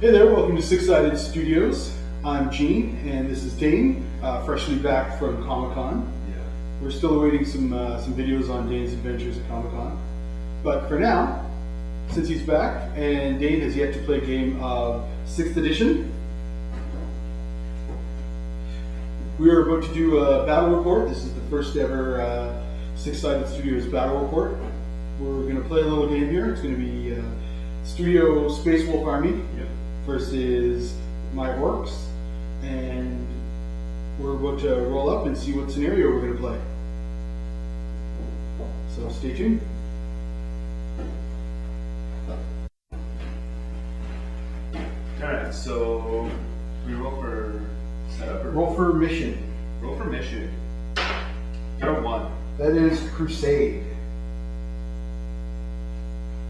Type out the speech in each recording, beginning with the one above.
Hey there, welcome to Six-Sided Studios. I'm Gene, and this is Dane, freshly back from Comic-Con. Yeah. We're still awaiting some videos on Dane's adventures at Comic-Con. But for now, since he's back, and Dane has yet to play a game of 6th edition, we are about to do a battle report. This is the first ever Six-Sided Studios battle report. We're going to play a little game here. It's going to be Studio Space Wolf Army versus my orcs, and we're about to roll up and see what scenario we're going to play. So stay tuned. Alright, so we roll for setup or Roll for mission. roll for mission. Got a 1. That is Crusade.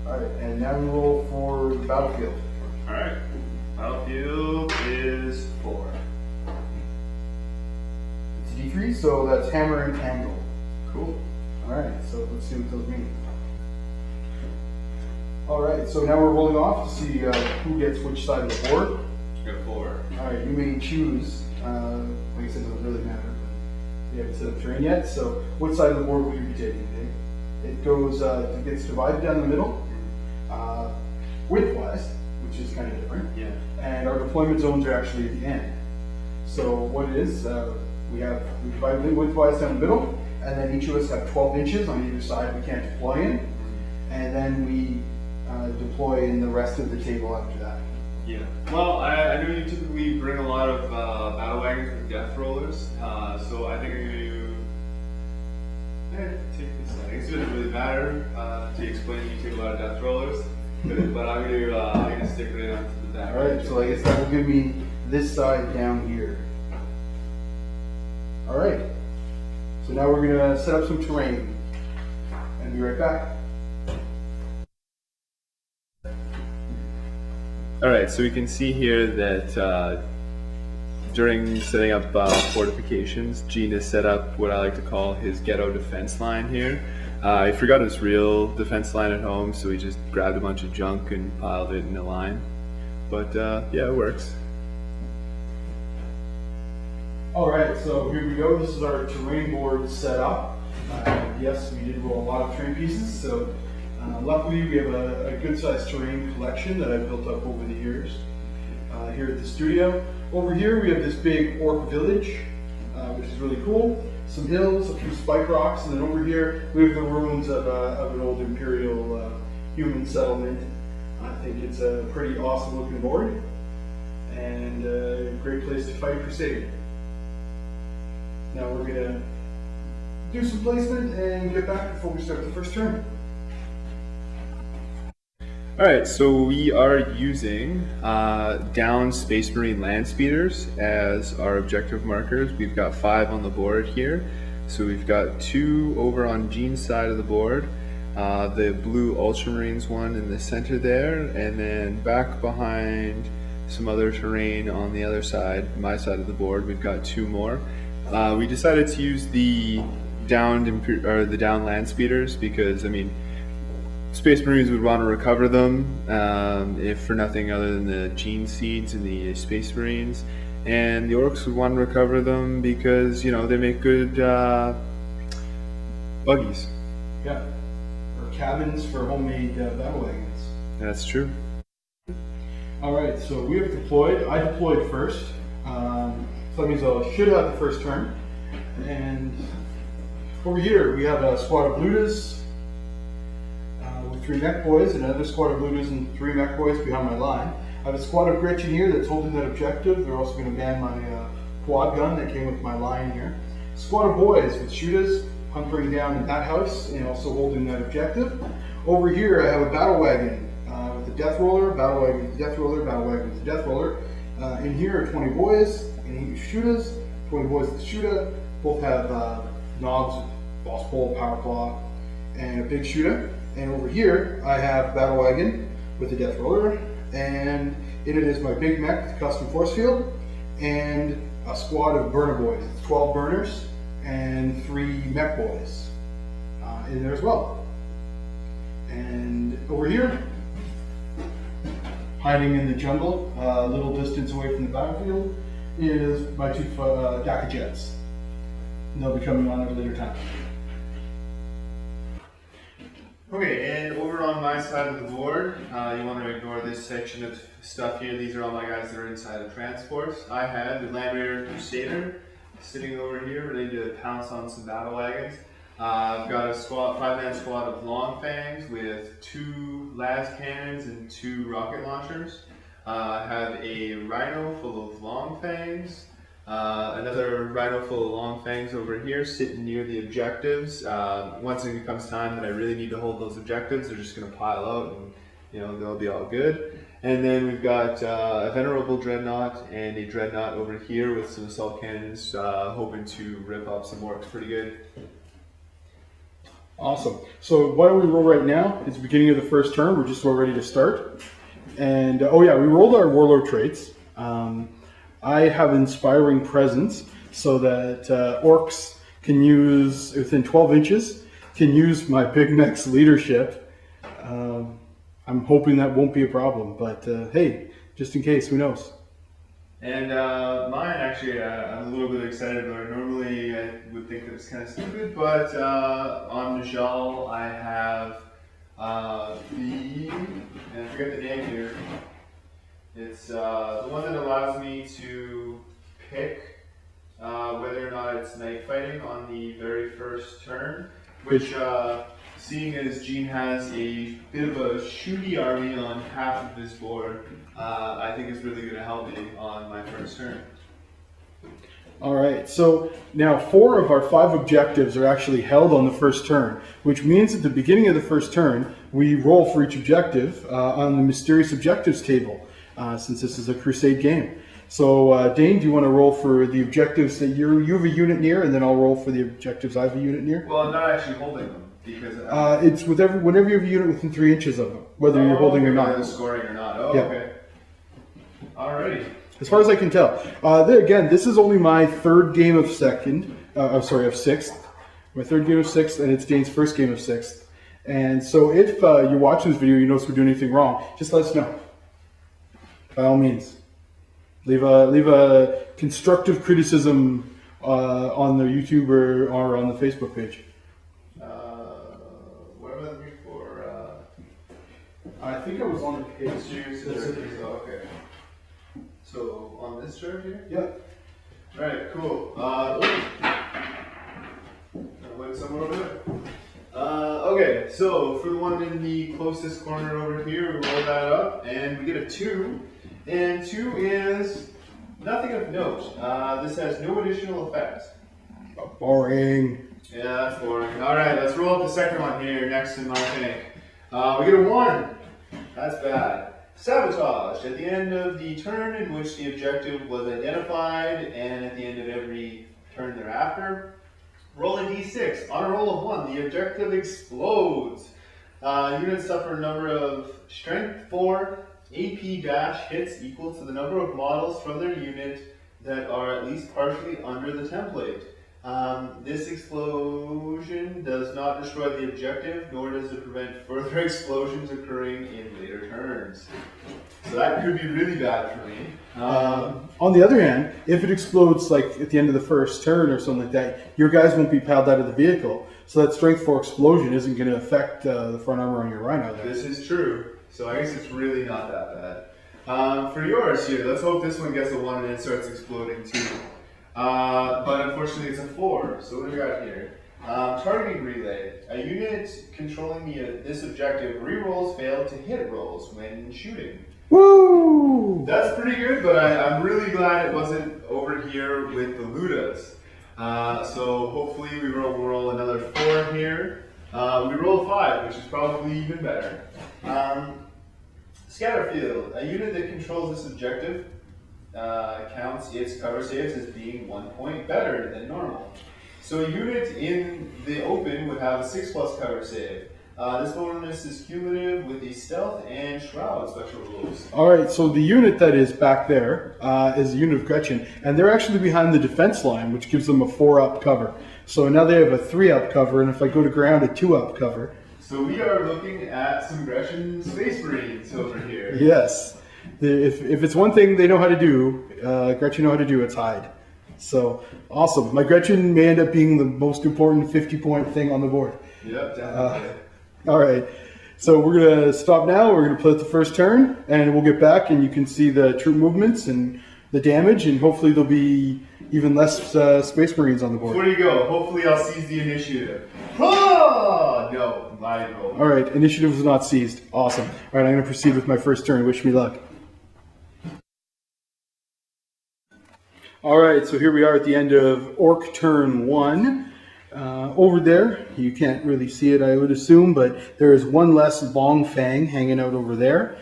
Alright, and now we roll for the battlefield. Alright. Battlefield is 4. It's a D3, so that's hammer and angle. Cool. Alright, so let's see what those mean. Alright, so now we're rolling off to see who gets which side of the board. Got 4. Alright, you may choose, like I said, it doesn't really matter, but we haven't set up terrain yet, so what side of the board will you be taking, Dave? It goes, it gets divided down the middle, widthwise, which is kind of different. Yeah. And our deployment zones are actually at the end. So what it is, we divide it widthwise down the middle, and then each of us have 12 inches on either side we can't deploy in, and then we deploy in the rest of the table after that. Yeah. Well, I know you typically bring a lot of battle wagons with death rollers, so I think I'm going to take this. I guess it doesn't really matter to explain you take a lot of death rollers, but I'm going to stick right onto the back. Alright, so I guess that will give me this side down here. Alright, so now we're going to set up some terrain and be right back. Alright, so we can see here that during setting up fortifications, Gene has set up what I like to call his ghetto defense line here. He forgot his real defense line at home, so he just grabbed a bunch of junk and piled it in a line. But yeah, it works. Alright, so here we go. This is our terrain board set up. Yes, we did roll a lot of terrain pieces, so luckily we have a good sized terrain collection that I've built up over the years here at the studio. Over here we have this big orc village, which is really cool. Some hills, a few spike rocks, and then over here we have the ruins of an old imperial human settlement. I think it's a pretty awesome looking board and a great place to fight Crusade. Now we're going to do some placement and get back before we start the first turn. Alright, so we are using down Space Marine land speeders as our objective markers. We've got 5 on the board here. So we've got 2 over on Gene's side of the board, the blue Ultramarines one in the center there, and then back behind some other terrain on the other side, my side of the board, we've got 2 more. We decided to use the down land speeders because, I mean, Space Marines would want to recover them, if for nothing other than the gene seeds in the Space Marines, and the orcs would want to recover them because, you know, they make good buggies. Yeah, or cabins for homemade battle wagons. That's true. Alright, so we have deployed. I deployed first, so that means I should have the first turn. And over here we have a squad of Ludas, 3 mech boys, and another squad of Ludas and 3 mech boys behind my line. I have a squad of Gretchen here that's holding that objective. They're also going to man my quad gun that came with my line here. Squad of boys with shooters hunkering down in that house and also holding that objective. Over here I have a battle wagon with a death roller, battle wagon with a death roller, battle wagon with a death roller. In here are 20 boys and 8 shooters, 20 boys with a shooter. Both have knobs, boss pole, power claw, and a big shooter. And over here, I have Battle Wagon with a Death Roller, and in it is my big mech, custom force field, and a squad of burner boys. It's 12 burners and 3 mech boys in there as well. And over here, hiding in the jungle, a little distance away from the battlefield, is my two DACA jets. They'll be coming on at a later time. Okay, and over on my side of the board, you want to ignore this section of stuff here. These are all my guys that are inside of transports. I had the Land Raider Crusader sitting over here, ready to pounce on some battle wagons. I've got a squad, 5-man squad of Long Fangs with 2 las cannons and 2 rocket launchers. I have a Rhino full of Long Fangs. Another Rhino full of Long Fangs over here sitting near the objectives. Once it comes time that I really need to hold those objectives, they're just going to pile out and they'll be all good. And then we've got a Venerable Dreadnought and a Dreadnought over here with some assault cannons, hoping to rip up some orcs pretty good. Awesome. So why don't we roll right now? It's the beginning of the first turn. We're just about ready to start. And oh yeah, we rolled our Warlord traits. I have Inspiring Presence, so that orcs can use, within 12 inches, can use my Big Mech's leadership. I'm hoping that won't be a problem, but hey, just in case, who knows? And mine, actually, I'm a little bit excited about it. Normally, I would think that it's kind of stupid, but on Najal, I have and I forget the name here. It's the one that allows me to pick whether or not it's night fighting on the very first turn, which, seeing as Gene has a bit of a shooty army on half of this board, I think is really going to help me on my first turn. Alright, so now 4 of our 5 objectives are actually held on the first turn, which means at the beginning of the first turn, we roll for each objective on the Mysterious Objectives table, since this is a Crusade game. So Dane, do you want to roll for the objectives that you have a unit near, and then I'll roll for the objectives I have a unit near? Well, I'm not actually holding them, because... it's whenever you have a unit within 3 inches of them, whether you're holding or not. Scoring or not, oh, yeah. Okay. Alrighty. As far as I can tell. Again, this is only my third game of sixth. My third game of sixth, and it's Dane's first game of sixth. And so if you're watching this video, you notice we're doing anything wrong, just let us know. By all means. Leave a constructive criticism on the YouTube or on the Facebook page. What am I looking for? I think I was on the page. Okay. So on this chart here? Yeah. Alright, cool. Went somewhere over there. Okay, so for the one in the closest corner over here, we roll that up and we get a 2. And 2 is nothing of note. This has no additional effects. Boring. Yeah, that's boring. Alright, let's roll up the second one here next in my tank. We get a 1. That's bad. Sabotage. At the end of the turn in which the objective was identified, and at the end of every turn thereafter, roll a d6. On a roll of 1, the objective explodes. Units suffer a number of strength 4, AP dash hits equal to the number of models from their unit that are at least partially under the template. This explosion does not destroy the objective, nor does it prevent further explosions occurring in later turns. So that could be really bad for me. On the other hand, if it explodes like at the end of the first turn or something like that, your guys won't be piled out of the vehicle. So that strength 4 explosion isn't going to affect the front armor on your Rhino there. This is true. So I guess it's really not that bad. For yours here, let's hope this one gets a 1 and then starts exploding too. But unfortunately it's a 4. So what do we got here? Targeting relay. A unit controlling this objective re-rolls failed to hit rolls when shooting. Woo! That's pretty good, but I'm really glad it wasn't over here with the Ludas. So hopefully we roll another 4 here. We roll 5, which is probably even better. Scatterfield. A unit that controls this objective counts its cover saves as being 1 point better than normal. So a unit in the open would have a 6+ cover save. This bonus is cumulative with the stealth and shroud special rules. Alright, so the unit that is back there is a unit of Gretchen, and they're actually behind the defense line, which gives them a 4-up cover. So now they have a 3-up cover, and if I go to ground, a 2-up cover. So we are looking at some Gretchen Space Marines over here. Yes. If it's one thing they know how to do, Gretchen know how to do, it's hide. So awesome. My Gretchen may end up being the most important 50-point thing on the board. Yep, definitely. All right. So we're going to stop now. We're going to play the first turn, and we'll get back, and you can see the troop movements and the damage, and hopefully there'll be even less Space Marines on the board. Before you go, hopefully I'll seize the initiative. Oh, no, my roll. All right, initiative was not seized. Awesome. All right, I'm going to proceed with my first turn. Wish me luck. All right, so here we are at the end of Orc turn 1. Over there, you can't really see it, I would assume, but there is one less Long Fang hanging out over there.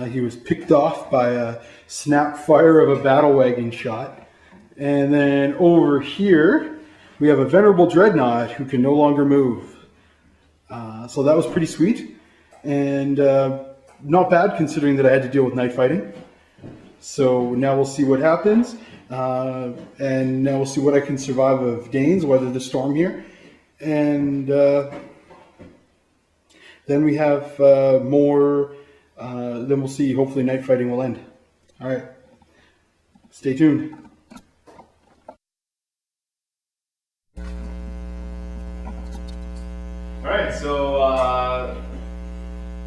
He was picked off by a snap fire of a battle wagon shot. And then over here, we have a Venerable Dreadnought who can no longer move. So that was pretty sweet. And not bad considering that I had to deal with night fighting. So now we'll see what happens. And now we'll see what I can survive of Danes, weather the storm here. And then we have more, then we'll see, hopefully night fighting will end. All right, stay tuned. All right, so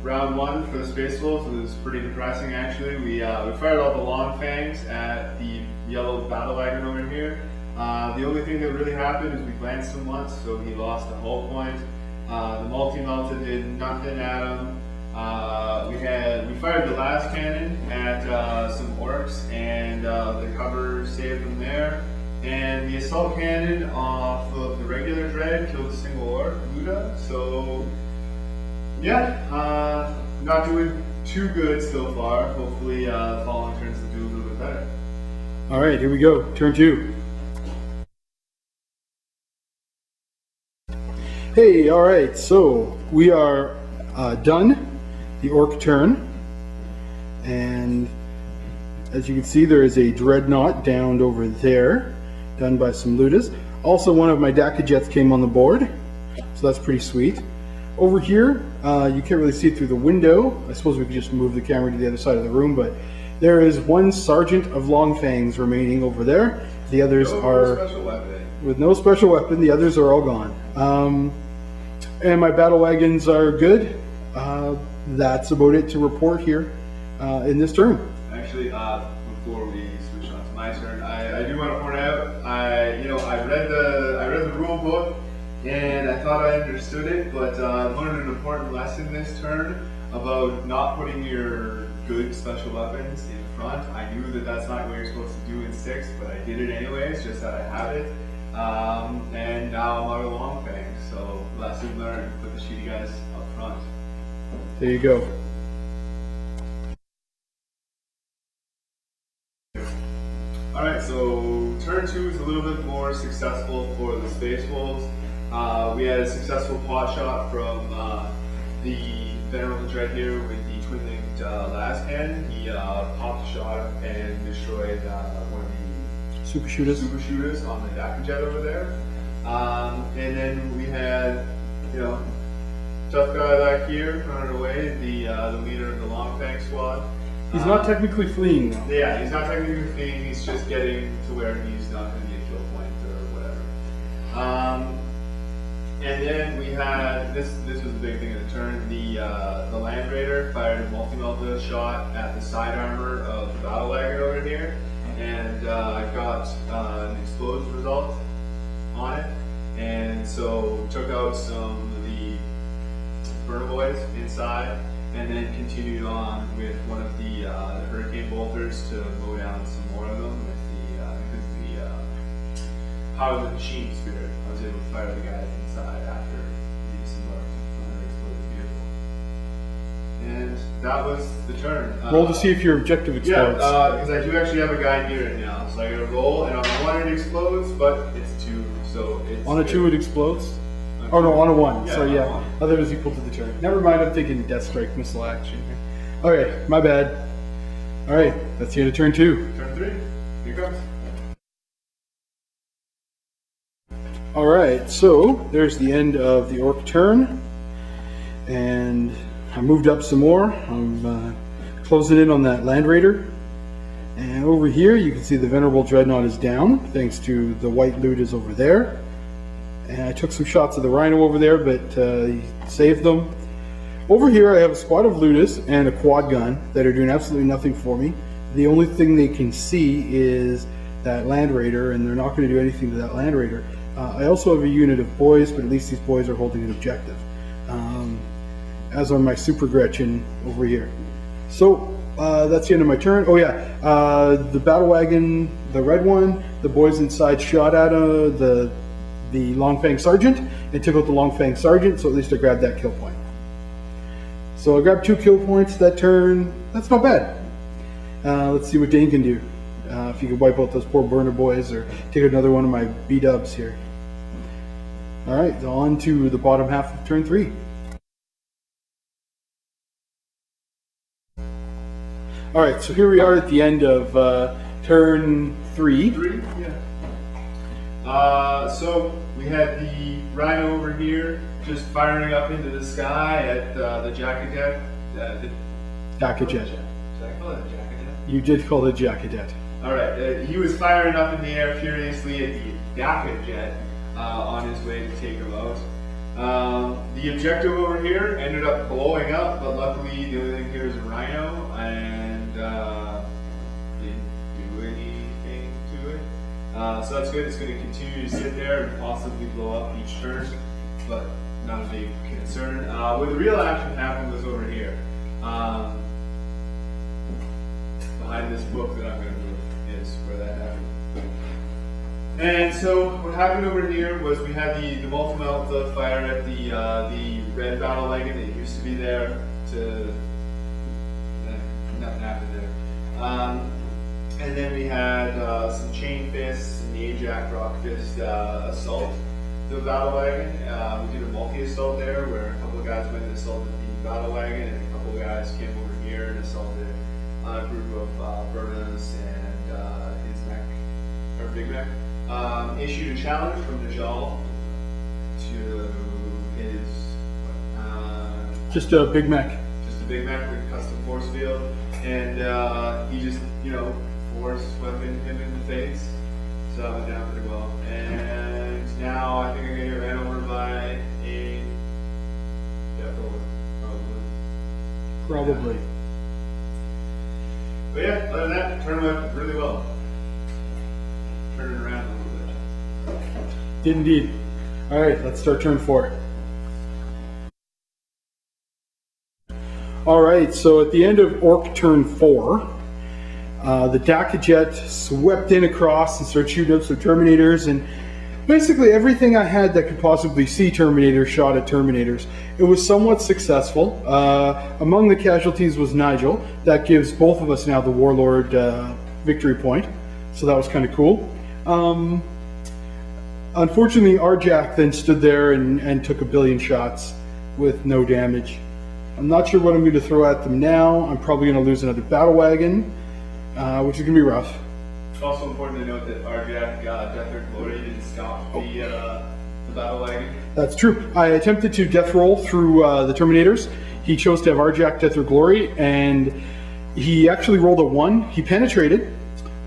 round 1 for the Space Wolves was pretty depressing actually. We fired all the Long Fangs at the yellow battle wagon over here. The only thing that really happened is we glanced him once, so he lost a hull point. The multi-melta did nothing at him. We fired the last cannon at some orcs, and the cover saved them there. And the assault cannon off of the regular dread killed a single orc, Luda. So yeah, not doing too good so far. Hopefully the following turns will do a little bit better. All right, here we go. Turn 2. Hey, all right, so we are done the Orc turn. And as you can see, there is a Dreadnought downed over there, done by some Ludas. Also, one of my Daka Jets came on the board, so that's pretty sweet. Over here, you can't really see it through the window. I suppose we could just move the camera to the other side of the room, but there is one Sergeant of Long Fangs remaining over there. The others are special weapon. with no special weapon. The others are all gone. And my battle wagons are good. That's about it to report here in this turn. Actually, before we switch on to my turn, I do want to point out I read the rule book and I thought I understood it, but I learned an important lesson this turn about not putting your good special weapons in front. I knew that that's not what you're supposed to do in 6, but I did it anyways, just that I have it. And now I'm out of Long Fang, so lesson learned, put the shitty guys up front. There you go. Alright, so turn 2 is a little bit more successful for the Space Wolves. We had a successful pot shot from the Venerable Dread here with the twin-linked last cannon. He popped a shot and destroyed one of the Super shooters on the Daka Jet over there. And then we had, tough guy back here running away, the leader of the Long Fang squad. He's not technically fleeing though. Yeah, he's not technically fleeing, he's just getting to where he's not going to be a kill point or whatever. And then we had, this was the big thing of the turn, the Land Raider fired a multi-melta shot at the side armor of the battle wagon over here, and got an explosive result on it, and so took out some of the burner boys inside, and then continued on with one of the hurricane bolters to mow down some more of them with the power of the machine spirit. I was able to fire the guys inside after the disembarked from the explosive vehicle. And that was the turn. Roll to see if your objective explodes. Yeah, because I do actually have a guy near it now, so I gotta roll, and on a 1 it explodes, but it's 2, so it's On a good. 2 it explodes? Oh no, on a 1. Yeah, So on a yeah, 1. otherwise equal to the turn. Never mind, I'm thinking Death Strike missile action here. Okay, my bad. Alright, that's the end of turn 2. Turn 3, here comes. Alright, so there's the end of the Orc turn. And I moved up some more. I'm closing in on that Land Raider. And over here, you can see the Venerable Dreadnought is down, thanks to the white loot is over there. And I took some shots of the Rhino over there, but he saved them. Over here, I have a squad of Ludus and a quad gun that are doing absolutely nothing for me. The only thing they can see is that Land Raider, and they're not going to do anything to that Land Raider. I also have a unit of boys, but at least these boys are holding an objective. As are my Super Gretchen over here. So, that's the end of my turn. Oh yeah, the battle wagon, the red one, the boys inside shot at the Longfang Sergeant and took out the Longfang Sergeant, so at least I grabbed that kill point. So I grabbed 2 kill points that turn. That's not bad. Let's see what Dane can do. If he can wipe out those poor burner boys or take another one of my B-dubs here. Alright, on to the bottom half of turn 3. Alright, so here we are at the end of turn 3. So we had the Rhino over here just firing up into the sky at the Jackadet. Jackadet. Did I call it a Jackadet? You did call it Jackadet. Alright, he was firing up in the air furiously at the Jackadet on his way to take him out. The objective over here ended up blowing up, but luckily the only thing here is a Rhino, and didn't do anything to it. So that's good. It's going to continue to sit there and possibly blow up each turn, but not a big concern. Where the real action happened was over here. Behind this book that I'm going to move is where that happened. And so what happened over here was we had the multi-melt fire at the red battle wagon that used to be there to nothing happened there. And then we had some chain fists and the Ajax rock fist assault the battle wagon. We did a multi-assault there where a couple of guys went and assaulted the battle wagon, and a couple of guys came over here and assaulted a group of Burnhams and his mech, or Big Mech. Issued a challenge from Najal to his just a Big Mech. Just a Big Mech with custom force field, and he just force weapon him in the face, so that went down pretty well. And now I think I'm gonna get ran over by a Devil, probably. Yeah. But yeah, other than that, turn went really well. Turn it around a little bit. Did indeed. Alright, let's start turn 4. Alright, so at the end of Orc turn 4, the Dakajet swept in across and started shooting up some Terminators, and basically everything I had that could possibly see Terminators shot at Terminators. It was somewhat successful. Among the casualties was Nigel. That gives both of us now the Warlord victory point, so that was kind of cool. Unfortunately, Arjak then stood there and took a billion shots with no damage. I'm not sure what I'm going to throw at them now. I'm probably going to lose another battle wagon, which is going to be rough. It's also important to note that Arjak, Death or Glory, didn't stop the battle wagon. That's true. I attempted to death roll through the Terminators. He chose to have Arjak, Death or Glory, and he actually rolled a 1. He penetrated,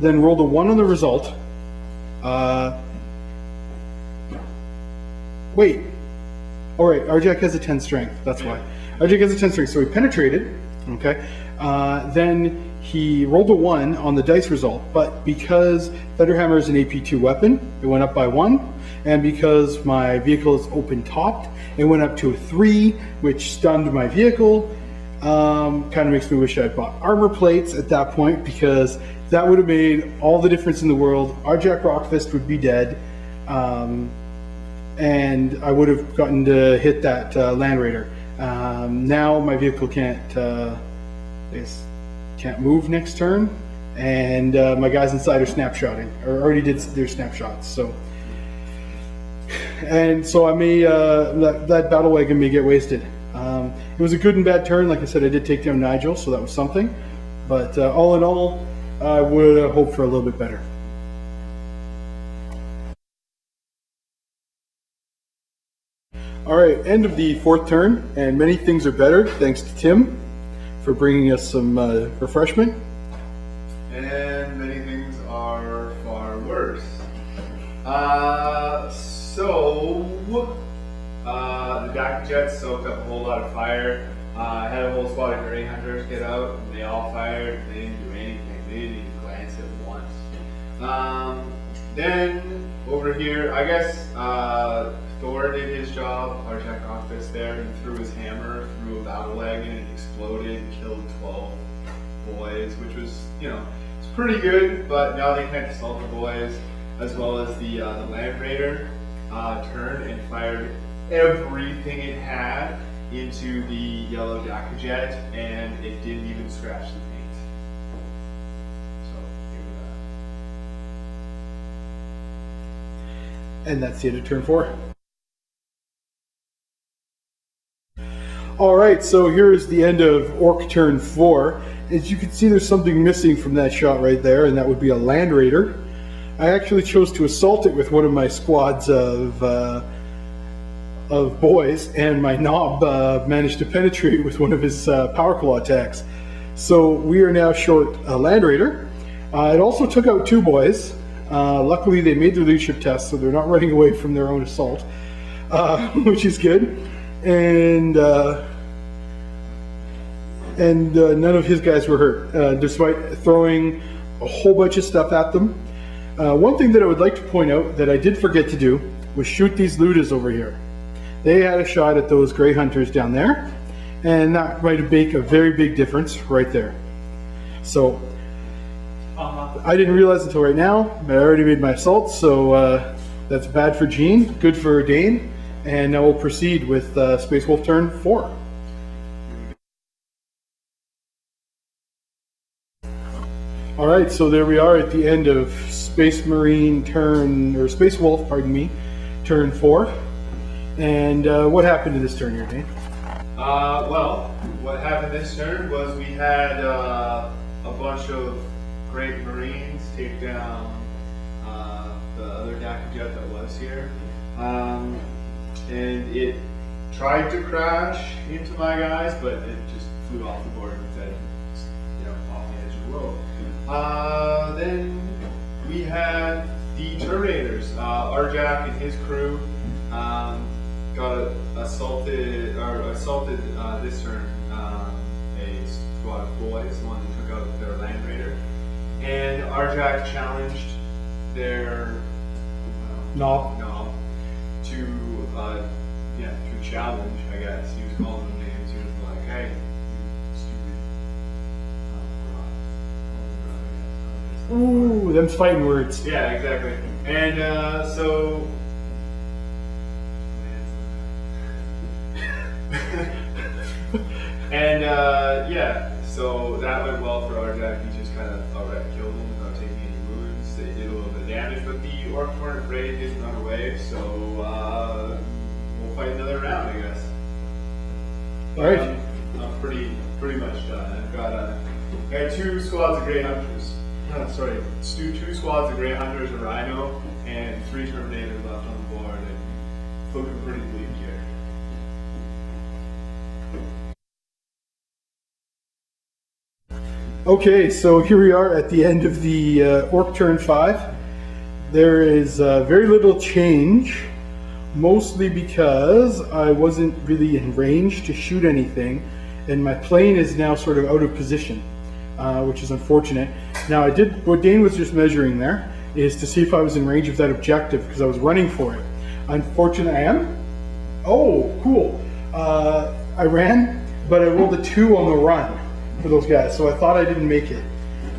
then rolled a 1 on the result. Wait. Alright, Arjak has a 10 strength. That's why. Arjak has a 10 strength, so he penetrated. Okay. Then he rolled a 1 on the dice result, but because Thunderhammer is an AP2 weapon, it went up by 1. And because my vehicle is open-topped, it went up to a 3, which stunned my vehicle. Kind of makes me wish I had bought armor plates at that point, because that would have made all the difference in the world. Arjak Rockfist would be dead. And I would have gotten to hit that Land Raider. Now my vehicle can't move next turn, and my guys inside are snapshotting, or already did their snapshots. So I may that battle wagon may get wasted. It was a good and bad turn. Like I said, I did take down Nigel, so that was something. But all in all, I would hope for a little bit better. Alright, end of the 4th turn, and many things are better thanks to Tim. for bringing us some refreshment. And many things are far worse. The Dak jets soaked up a whole lot of fire. I had a whole squad of gray hunters get out, and they all fired. They didn't do anything. They didn't even glance at once. Then over here, I guess Thor did his job. Our Jack Office there, and threw his hammer through a battle wagon and it exploded and killed 12 boys, which was, it's pretty good. But now they can't assault the boys, as well as the Land Raider turned and fired everything it had into the yellow Dakka jet, and it didn't even scratch the paint. So here we go. And that's the end of turn 4. Alright, so here's the end of Orc turn 4. As you can see, there's something missing from that shot right there, and that would be a Land Raider. I actually chose to assault it with one of my squads of boys, and my knob managed to penetrate with one of his power claw attacks. So we are now short a Land Raider. It also took out 2 boys. Luckily they made their leadership test, so they're not running away from their own assault, which is good. And none of his guys were hurt, despite throwing a whole bunch of stuff at them. One thing that I would like to point out that I did forget to do was shoot these Ludas over here. They had a shot at those gray hunters down there, and that might make a very big difference right there. So I didn't realize until right now, but I already made my assault, so that's bad for Gene, good for Dane, and now we'll proceed with Space Wolf turn 4. Alright, so there we are at the end of Space Wolf, turn 4. And what happened to this turn here, Dane? Well, what happened this turn was we had a bunch of great Marines take down the other Dakka jet that was here. And it tried to crash into my guys, but it just flew off the board instead, off the edge of the road. Then we had the Terminators. Arjak and his crew got assaulted this turn. A squad of boys, the one that took out their Land Raider, and Arjak challenged their knob to challenge. I guess he was calling them names. He was like, "Hey, you stupid." Ooh, them's fighting words. Yeah, exactly. And so. And so that went well for Arjak. He just kind of outright killed him without taking any wounds. They did a little bit of damage, but the Orc Hornet Raid didn't run away, so we'll fight another round, I guess. Alright. I'm pretty much done. I've got 2 squads of Grey Hunters. Two squads of Grey Hunters, a Rhino, and 3 Terminators left on the board. And it's looking pretty bleak here. Okay, so here we are at the end of the Orc turn 5. There is very little change, mostly because I wasn't really in range to shoot anything, and my plane is now sort of out of position, which is unfortunate. Now what Dane was just measuring there is to see if I was in range of that objective, because I was running for it. Unfortunately, I am. Oh, cool. I ran, but I rolled a 2 on the run for those guys, so I thought I didn't make it.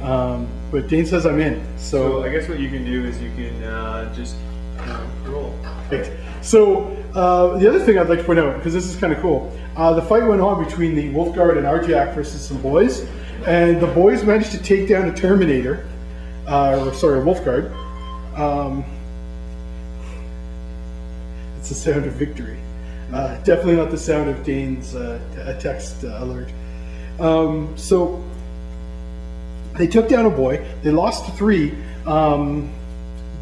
But Dane says I'm in. So I guess what you can do is you can just roll. Right. So the other thing I'd like to point out, because this is kind of cool, the fight went on between the Wolf Guard and Arjak versus some boys, and the boys managed to take down a Terminator, a Wolf Guard. It's the sound of victory. Definitely not the sound of Dane's text alert. So they took down a boy. They lost 3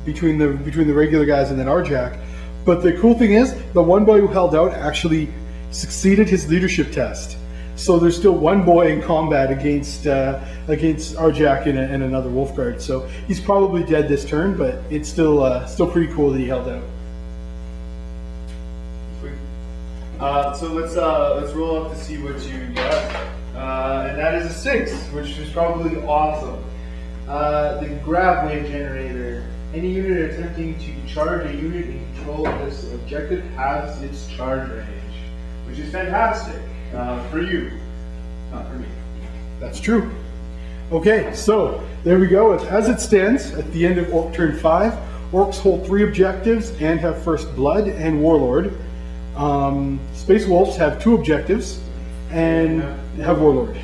between the regular guys and then Arjak. But the cool thing is, the one boy who held out actually succeeded his leadership test. So there's still one boy in combat against our Jack and another wolf guard. So he's probably dead this turn, but it's still pretty cool that he held out. So let's roll up to see what you got, and that is a 6, which is probably awesome. The grab wave generator. Any unit attempting to charge a unit in control of this objective has its charge range, which is fantastic for you, not for me. That's true. Okay, so there we go. As it stands, at the end of Orc turn 5, Orcs hold 3 objectives and have First Blood and Warlord. Space Wolves have 2 objectives and have Warlord.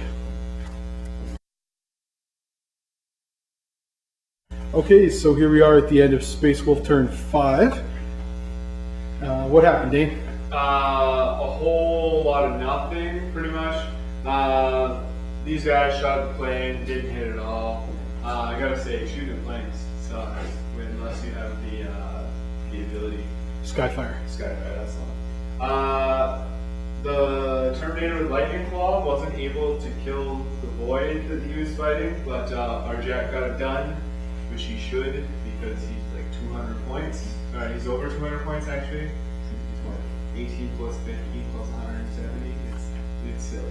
Okay, so here we are at the end of Space Wolf turn 5. What happened, Dane? A whole lot of nothing, pretty much. These guys shot the plane, didn't hit at all. I gotta say, shooting at planes sucks unless you have the ability. Skyfire. Skyfire, that's the one. The Terminator with Lightning Claw wasn't able to kill the Void that he was fighting, but our Jack got it done, which he should, because he's like 200 points. He's over 200 points actually. 18 plus 50 plus 170. It's silly.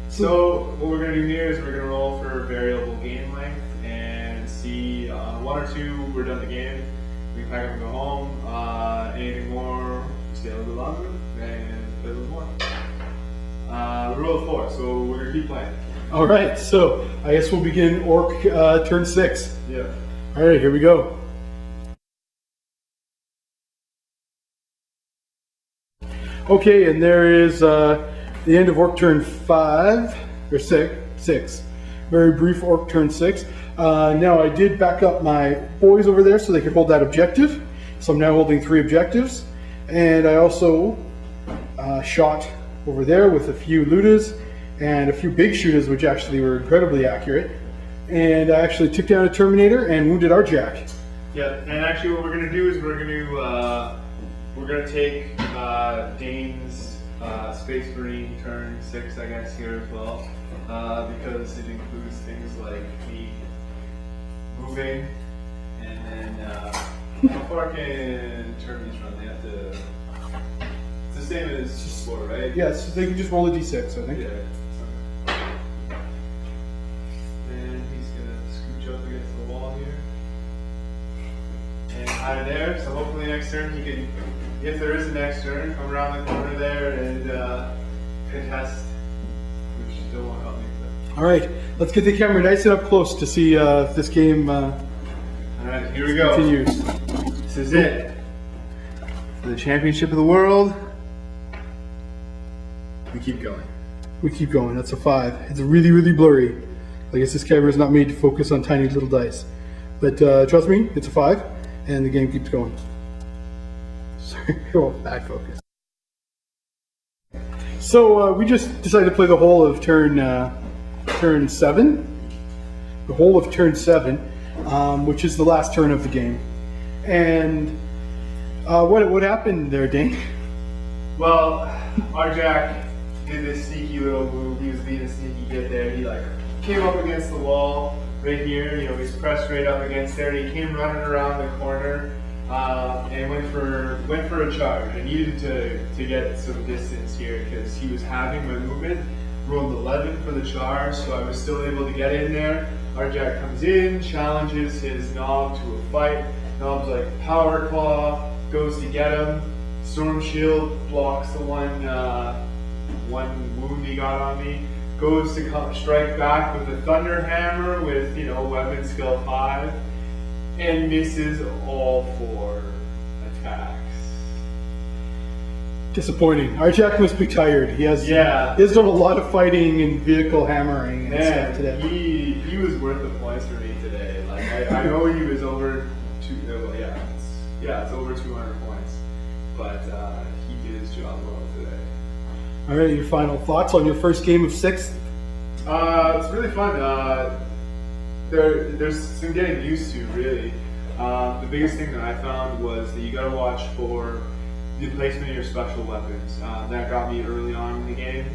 So what we're gonna do here is we're gonna roll for variable game length and see 1 or 2 we're done the game. We can pack up and go home. Anything more, we stay a little bit longer and play a little more. We rolled 4, so we're gonna keep playing. All right, so I guess we'll begin Orc turn 6. Yeah. All right, here we go. Okay, and there is the end of Orc turn 5 or 6. Very brief Orc turn 6. Now I did back up my boys over there so they could hold that objective. So I'm now holding 3 objectives, and I also shot over there with a few Ludas and a few big shooters, which actually were incredibly accurate. And I actually took down a Terminator and wounded our Jack. Yeah, and actually what we're gonna do is we're gonna take Dane's Space Marine turn 6, I guess, here as well, because it includes things like me moving, and then how far can Terminates run? They have to. It's the same as before, right? Yes, they can just roll a d6, I think. Yeah. And he's gonna scooch up against the wall here. And out of there, so hopefully next turn he can, if there is a next turn, come around the corner there and contest, which still won't help me. But. All right, let's get the camera nice and up close to see if this game all right, here we go. continues. This is it. For the championship of the world, we keep going. We keep going. That's a 5. It's really, really blurry. I guess this camera is not made to focus on tiny little dice. But trust me, it's a 5, and the game keeps going. Sorry, oh, bad focus. So we just decided to play the whole of turn 7. The whole of turn 7, which is the last turn of the game. And what happened there, Dane? Well, our Jack did this sneaky little move. He was being a sneaky get there. He like came up against the wall right here. You know, he's pressed right up against there. And he came running around the corner and went for a charge. I needed to get some distance here because he was having my movement. Rolled 11 for the charge, so I was still able to get in there. Our Jack comes in, challenges his Knob to a fight. Knob's like power claw, goes to get him. Storm shield blocks the one wound he got on me. Goes to strike back with a thunder hammer with weapon skill 5, and misses all 4 attacks. Disappointing. Our Jack must be tired. He has done a lot of fighting and vehicle hammering and stuff today. He was worth the points for me today. Like I know he was over it's over 200 points, but he did his job well today. All right, your final thoughts on your first game of 6? It's really fun. There's some getting used to, really. The biggest thing that I found was that you got to watch for the placement of your special weapons. That got me early on in the game.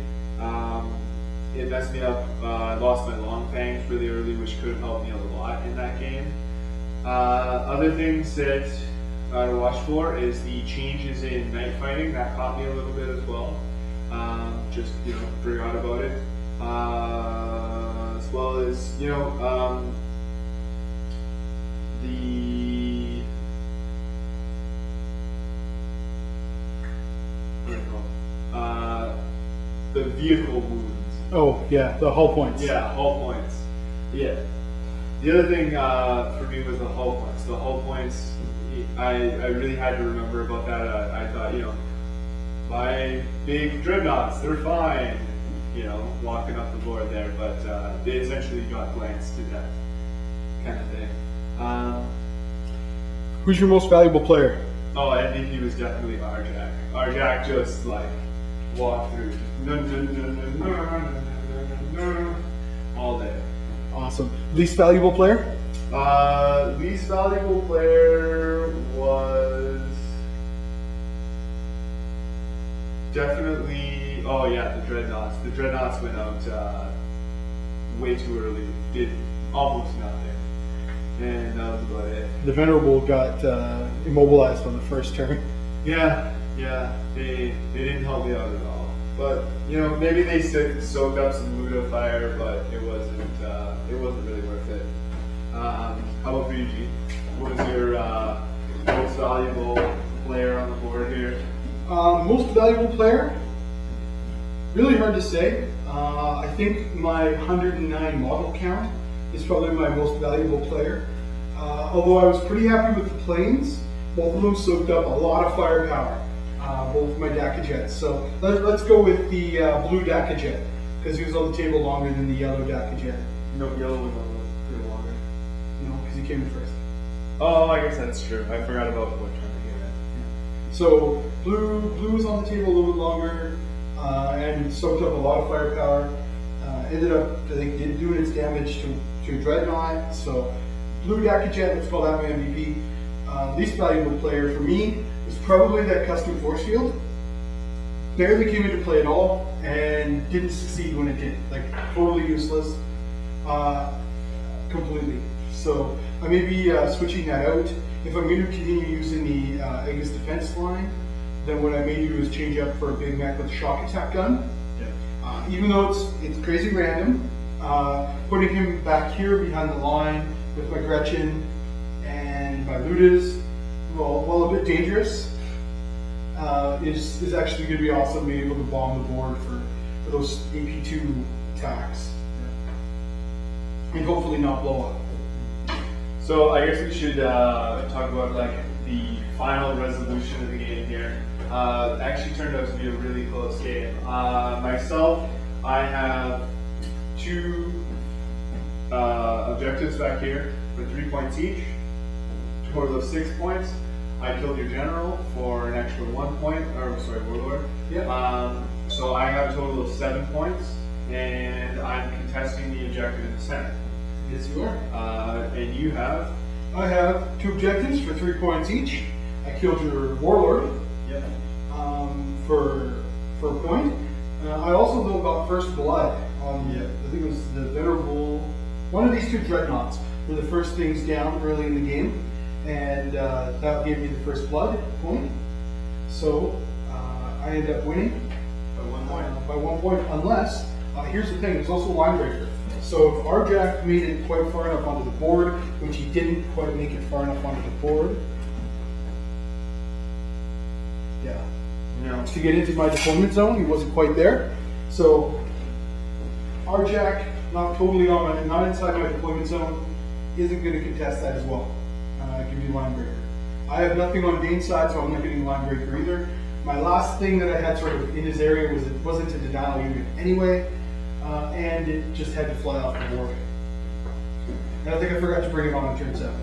It messed me up. I lost my long fangs really early, which could have helped me a lot in that game. Other things that to watch for is the changes in night fighting. That caught me a little bit as well. Just forgot about it. As well as the what do you call it? The vehicle wounds. Oh yeah, the hull points. Yeah, hull points. Yeah. The other thing for me was the hull points. The hull points, I really had to remember about that. I thought, my big dreadnoughts, they're fine, walking up the board there, but they essentially got glanced to death, kind of thing. Who's your most valuable player? Oh, I think he was definitely Arjak. Arjak just walked through, all day. Awesome. Least valuable player? Least valuable player was definitely, the Dreadnoughts. The Dreadnoughts went out way too early, did almost nothing, and that was about it. The Venerable got immobilized on the first turn. Yeah, they didn't help me out at all. But maybe they soaked up some Ludo fire, but it wasn't really worth it. How about for you, Gene? What was your most valuable player on the board here? Most valuable player? Really hard to say. I think my 109 model count is probably my most valuable player. Although I was pretty happy with the planes, both of them soaked up a lot of firepower. Both my Dakajet. So let's go with the blue Dakajet because he was on the table longer than the yellow Dakajet. No, yellow was on the table longer. No, because he came in first. Oh, I guess that's true. I forgot about what turn he came in. So blue was on the table a little bit longer and soaked up a lot of firepower. Ended up, I think, doing its damage to Dreadnought. So blue Dakajet, let's call that my MVP. Least valuable player for me is probably that custom force field. Barely came into play at all and didn't succeed when it did. Totally useless, completely. So I may be switching that out. If I'm going to continue using the Aegis defense line, then what I may do is change up for a big mech with a shock attack gun. Yeah. Even though it's crazy random, putting him back here behind the line with my Gretchen and my Ludas, while a bit dangerous, is actually going to be awesome being able to bomb the board for those AP2 attacks. Yeah. And hopefully not blow up. So I guess we should talk about the final resolution of the game here. It actually turned out to be a really close game. Myself, I have 2 objectives back here for 3 points each. Total of 6 points. I killed your general for an extra 1 point, warlord. Yeah. So I have a total of 7 points, and I'm contesting the objective in the center. Yes, you are. And you have? I have 2 objectives for 3 points each. I killed your warlord. Yep. For a point. I also got first blood on I think it was the Venerable. One of these 2 dreadnoughts were the first things down early in the game, and that gave me the first blood point. So I ended up winning by 1 point. By 1 point, unless here's the thing: it's also a line breaker. So if Arjak made it quite far enough onto the board, which he didn't quite make it far enough onto the board, to get into my deployment zone, he wasn't quite there. So Arjak, not inside my deployment zone, isn't going to contest that as well. Give you line breaker. I have nothing on Dane's side, so I'm not getting line breaker either. My last thing that I had sort of in his area wasn't a denial unit anyway, and it just had to fly off the board. And I think I forgot to bring it on turn 7.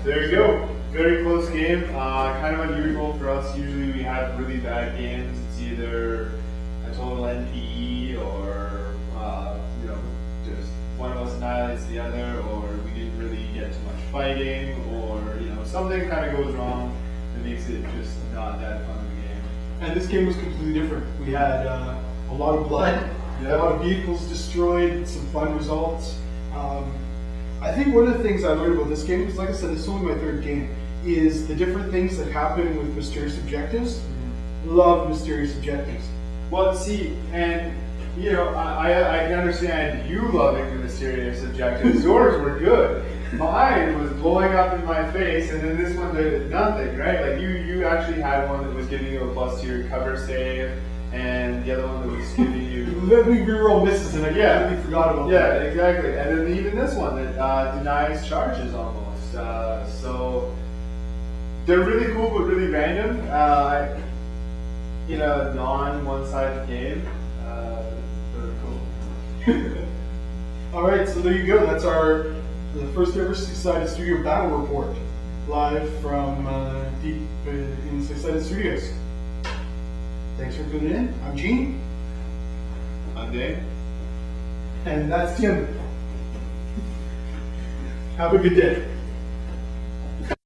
There you go. Very close game. Kind of unusual for us. Usually we have really bad games. It's either a total NPE or just one of us annihilates the other, or we didn't really get too much fighting, or something kind of goes wrong. And it makes it just not that fun of a game. And this game was completely different. We had a lot of blood, a lot of vehicles destroyed, some fun results. I think one of the things I learned about this game, because like I said, this is only my third game, is the different things that happen with mysterious objectives. Love mysterious objectives. Well, see, and you know, I can understand you loving the mysterious objectives. Yours were good. Mine was blowing up in my face, and then this one did nothing, right? Like you actually had one that was giving you a plus to your cover save, and the other one that was giving you. Let me reroll misses, and I completely forgot about that. Yeah, exactly. And then even this one that denies charges almost. So they're really cool, but really random. In a non-one-sided game, they're cool. All right, so there you go. That's the first ever Six-Sided Studio Battle Report, live from deep in Six-Sided Studios. Thanks for tuning in. I'm Gene. I'm Dane. And that's Tim. Have a good day.